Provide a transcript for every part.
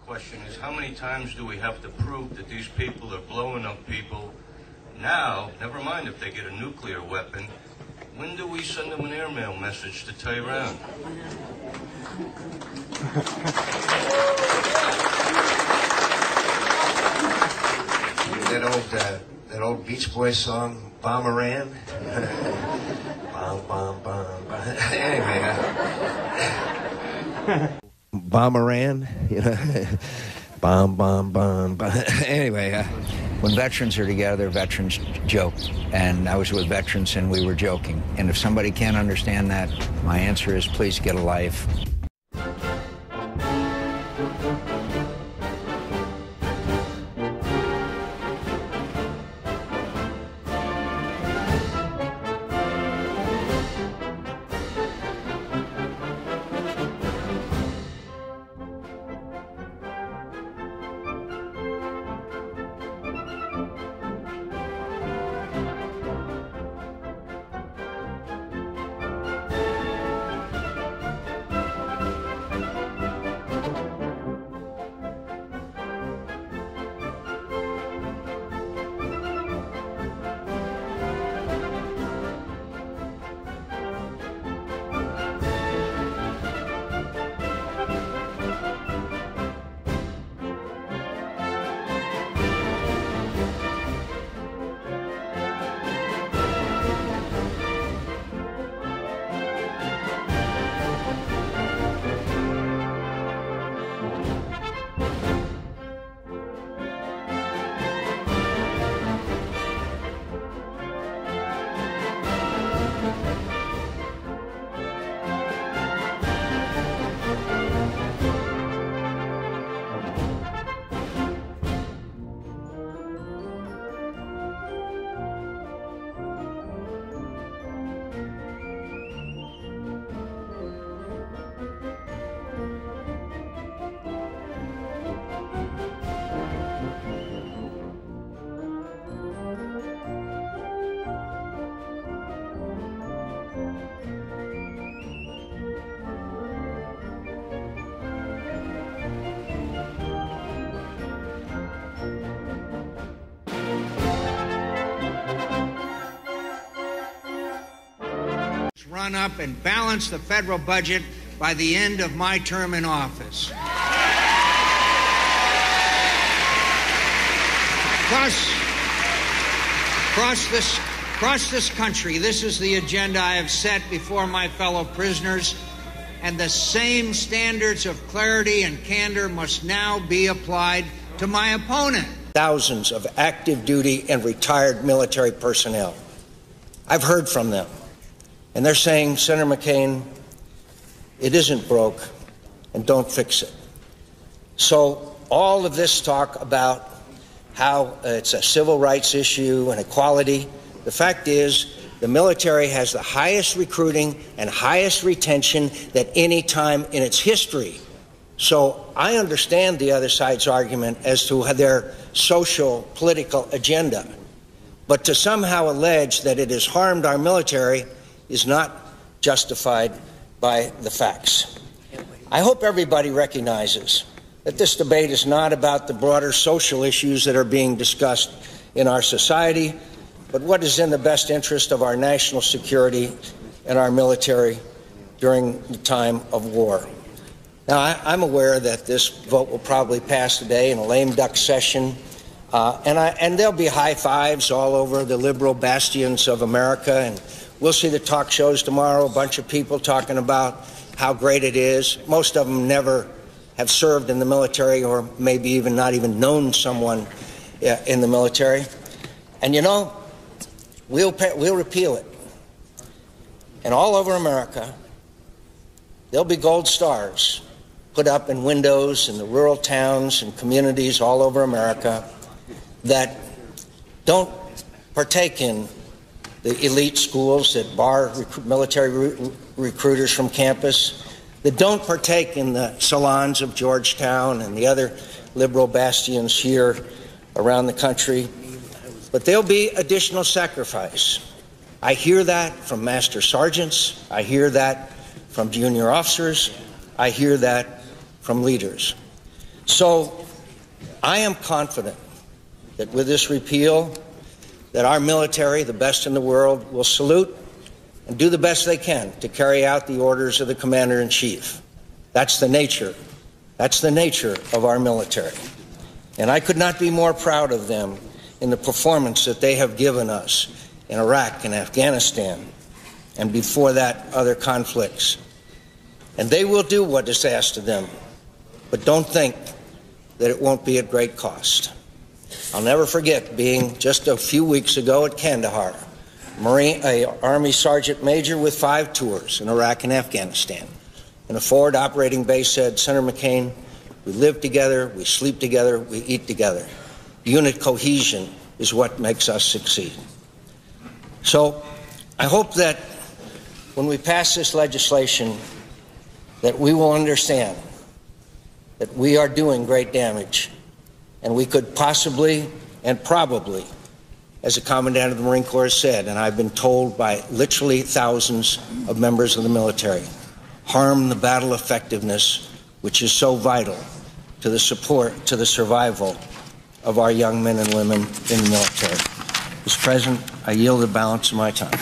question is, how many times do we have to prove that these people are blowing up people? Now, never mind if they get a nuclear weapon, when do we send them an airmail message to Tehran? That old Beach Boys song, Bomberan. Bomb, bomb, bomb, bomb. Anyway, Bomberan, you know. Bomb, bomb, bomb, bomb. Anyway, when veterans are together, veterans joke. And I was with veterans and we were joking. And if somebody can't understand that, my answer is please get a life. Run up and balance the federal budget by the end of my term in office. Across this country, this is the agenda I have set before my fellow prisoners, and the same standards of clarity and candor must now be applied to my opponent. Thousands of active duty and retired military personnel. I've heard from them. And they're saying, Senator McCain, it isn't broke, and don't fix it. So all of this talk about how it's a civil rights issue and equality, the fact is the military has the highest recruiting and highest retention at any time in its history. So I understand the other side's argument as to their social, political agenda. But to somehow allege that it has harmed our military is not justified by the facts. I hope everybody recognizes that this debate is not about the broader social issues that are being discussed in our society, but what is in the best interest of our national security and our military during the time of war. Now, I'm aware that this vote will probably pass today in a lame duck session, and there'll be high fives all over the liberal bastions of America, and we'll see the talk shows tomorrow, a bunch of people talking about how great it is. Most of them never have served in the military or maybe even not even known someone in the military. And you know, we'll repeal it. And all over America, there'll be gold stars put up in windows in the rural towns and communities all over America that don't partake in the elite schools that bar military recruiters from campus, that don't partake in the salons of Georgetown and the other liberal bastions here around the country. But there'll be additional sacrifice. I hear that from master sergeants. I hear that from junior officers. I hear that from leaders. So I am confident that with this repeal, that our military, the best in the world, will salute and do the best they can to carry out the orders of the Commander-in-Chief. That's the nature of our military. And I could not be more proud of them in the performance that they have given us in Iraq and Afghanistan, and before that, other conflicts. And they will do what is asked of them, but don't think that it won't be at great cost. I'll never forget being just a few weeks ago at Kandahar, Army Sergeant Major with 5 tours in Iraq and Afghanistan. And a forward operating base said, Senator McCain, we live together, we sleep together, we eat together. Unit cohesion is what makes us succeed. So I hope that when we pass this legislation, that we will understand that we are doing great damage, and we could possibly and probably, as the Commandant of the Marine Corps said, and I've been told by literally thousands of members of the military, harm the battle effectiveness, which is so vital to the survival of our young men and women in the military. Mr. President, I yield the balance of my time.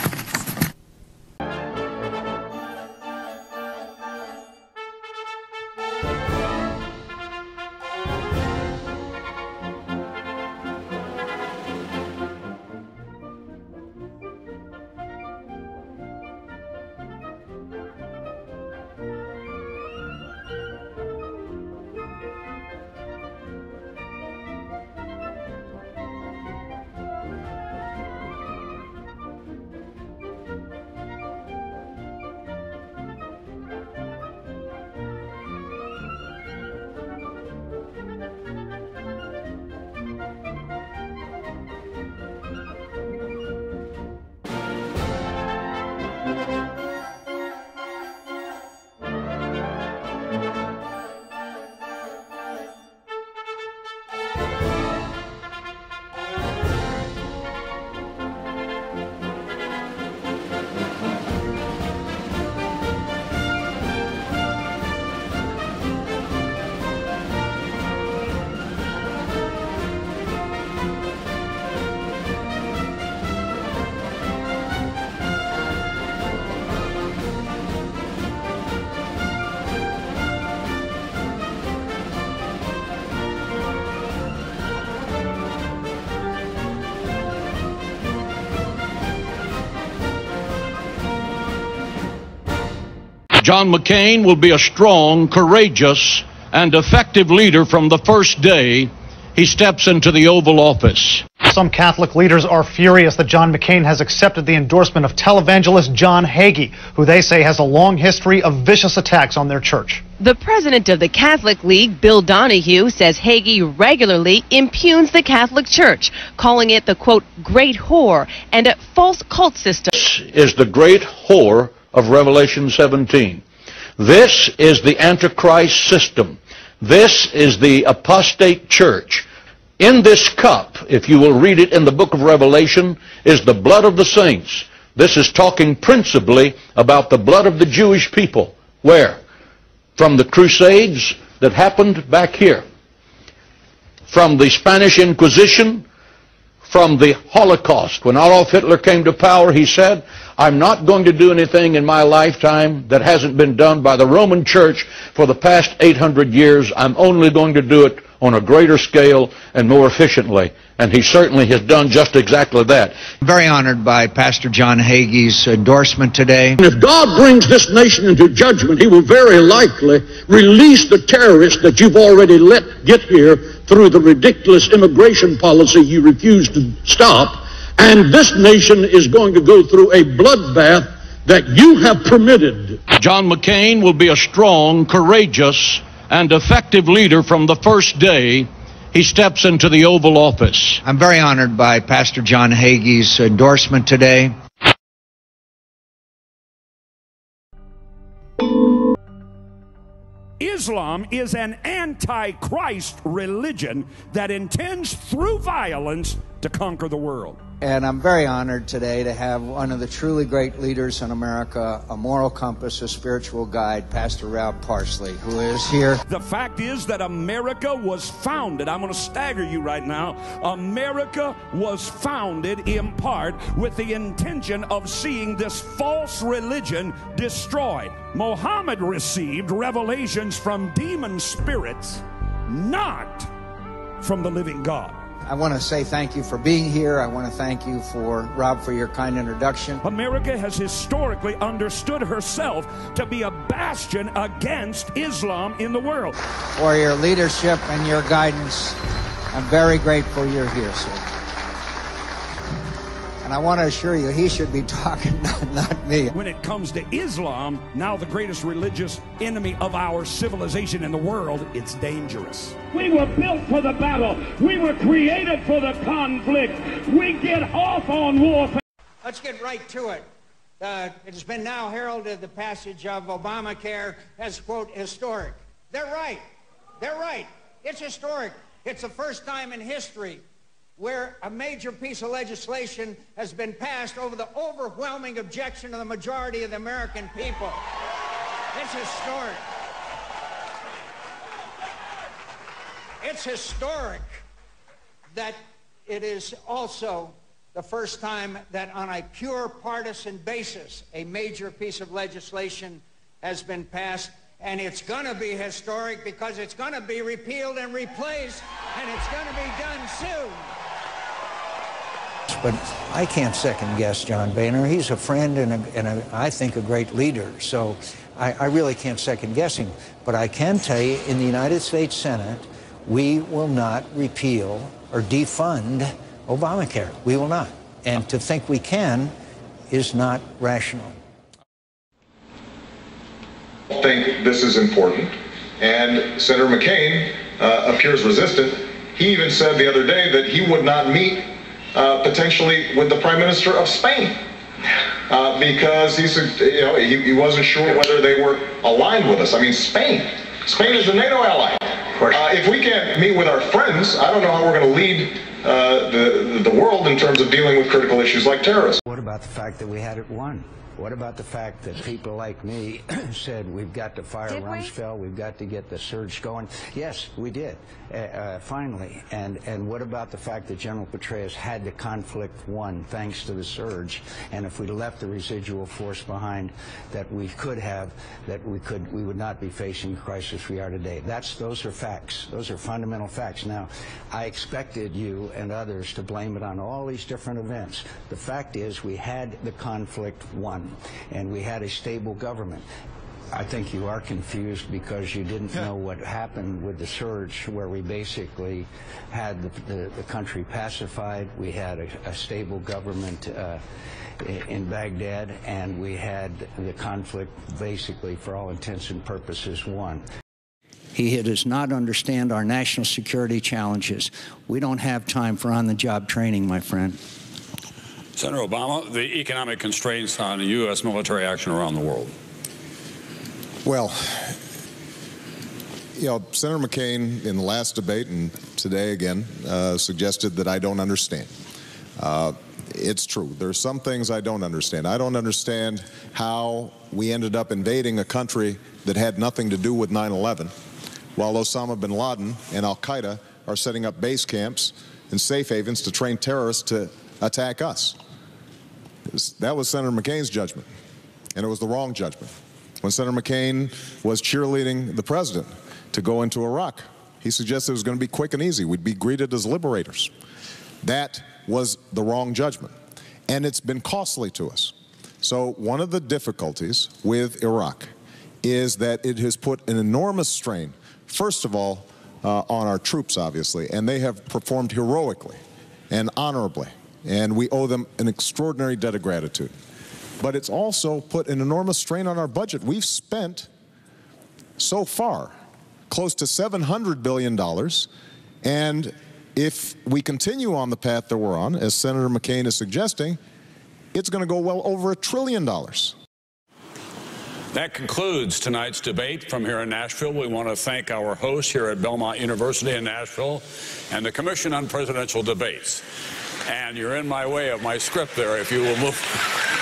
John McCain will be a strong, courageous, and effective leader from the first day he steps into the Oval Office. Some Catholic leaders are furious that John McCain has accepted the endorsement of televangelist John Hagee, who they say has a long history of vicious attacks on their church. The president of the Catholic League, Bill Donahue, says Hagee regularly impugns the Catholic Church, calling it the, quote, great whore and a false cult system. This is the great whore of Revelation 17. This is the Antichrist system. This is the apostate church. In this cup, if you will read it in the book of Revelation, is the blood of the saints. This is talking principally about the blood of the Jewish people. Where? From the Crusades that happened back here. From the Spanish Inquisition, from the Holocaust. When Adolf Hitler came to power, he said, I'm not going to do anything in my lifetime that hasn't been done by the Roman Church for the past 800 years. I'm only going to do it on a greater scale and more efficiently. And he certainly has done just exactly that. I'm very honored by Pastor John Hagee's endorsement today. And if God brings this nation into judgment, he will very likely release the terrorists that you've already let get here through the ridiculous immigration policy you refuse to stop. And this nation is going to go through a bloodbath that you have permitted. John McCain will be a strong, courageous, and effective leader from the first day he steps into the Oval Office. I'm very honored by Pastor John Hagee's endorsement today. Islam is an anti-Christ religion that intends through violence to conquer the world. And I'm very honored today to have one of the truly great leaders in America, a moral compass, a spiritual guide, Pastor Rob Parsley, who is here. The fact is that America was founded, I'm going to stagger you right now, America was founded in part with the intention of seeing this false religion destroyed. Muhammad received revelations from demon spirits, not from the living God. I want to say thank you for being here. I want to thank you for, Rob, for your kind introduction. America has historically understood herself to be a bastion against Islam in the world. For your leadership and your guidance, I'm very grateful you're here, sir. And I want to assure you, he should be talking, not me. When it comes to Islam, now the greatest religious enemy of our civilization in the world, it's dangerous. We were built for the battle. We were created for the conflict. We get off on warfare. Let's get right to it. It has been now heralded the passage of Obamacare as, quote, historic. They're right. They're right. It's historic. It's the first time in history where a major piece of legislation has been passed over the overwhelming objection of the majority of the American people. It's historic. It's historic that it is also the first time that on a pure partisan basis, a major piece of legislation has been passed. And it's going to be historic because it's going to be repealed and replaced, and it's going to be done soon. But I can't second guess John Boehner. He's a friend and I think a great leader. So I really can't second guess him. But I can tell you, in the United States Senate, we will not repeal or defund Obamacare. We will not. And to think we can is not rational. I think this is important. And Senator McCain appears resistant. He even said the other day that he would not meet potentially with the Prime Minister of Spain because he wasn't sure whether they were aligned with us. I mean, Spain is a NATO ally. If we can't meet with our friends, I don't know how we're going to lead the world in terms of dealing with critical issues like terrorism. What about the fact that we had it won? What about the fact that people like me said we've got to fire Rumsfeld, we've got to get the surge going? Yes, we did, finally. And what about the fact that General Petraeus had the conflict won thanks to the surge? And if we'd left the residual force behind that we could have, we would not be facing the crisis we are today. Those are facts. Those are fundamental facts. Now, I expected you and others to blame it on all these different events. The fact is we had the conflict won. And we had a stable government. I think you are confused because you didn't know what happened with the surge, where we basically had the country pacified, we had a stable government in Baghdad, and we had the conflict basically, for all intents and purposes, won. He does not understand our national security challenges. We don't have time for on-the-job training, my friend. Senator Obama, the economic constraints on U.S. military action around the world. Well, Senator McCain in the last debate and today again suggested that I don't understand. It's true. There are some things I don't understand. I don't understand how we ended up invading a country that had nothing to do with 9/11, while Osama bin Laden and al-Qaeda are setting up base camps and safe havens to train terrorists to attack us. That was Senator McCain's judgment, and it was the wrong judgment. When Senator McCain was cheerleading the president to go into Iraq, he suggested it was going to be quick and easy. We'd be greeted as liberators. That was the wrong judgment, and it's been costly to us. So one of the difficulties with Iraq is that it has put an enormous strain, first of all, on our troops, obviously, and they have performed heroically and honorably. And we owe them an extraordinary debt of gratitude. But it's also put an enormous strain on our budget. We've spent, so far, close to $700 billion. And if we continue on the path that we're on, as Senator McCain is suggesting, it's going to go well over $1 trillion. That concludes tonight's debate from here in Nashville. We want to thank our hosts here at Belmont University in Nashville and the Commission on Presidential Debates. And you're in my way of my script there, if you will move.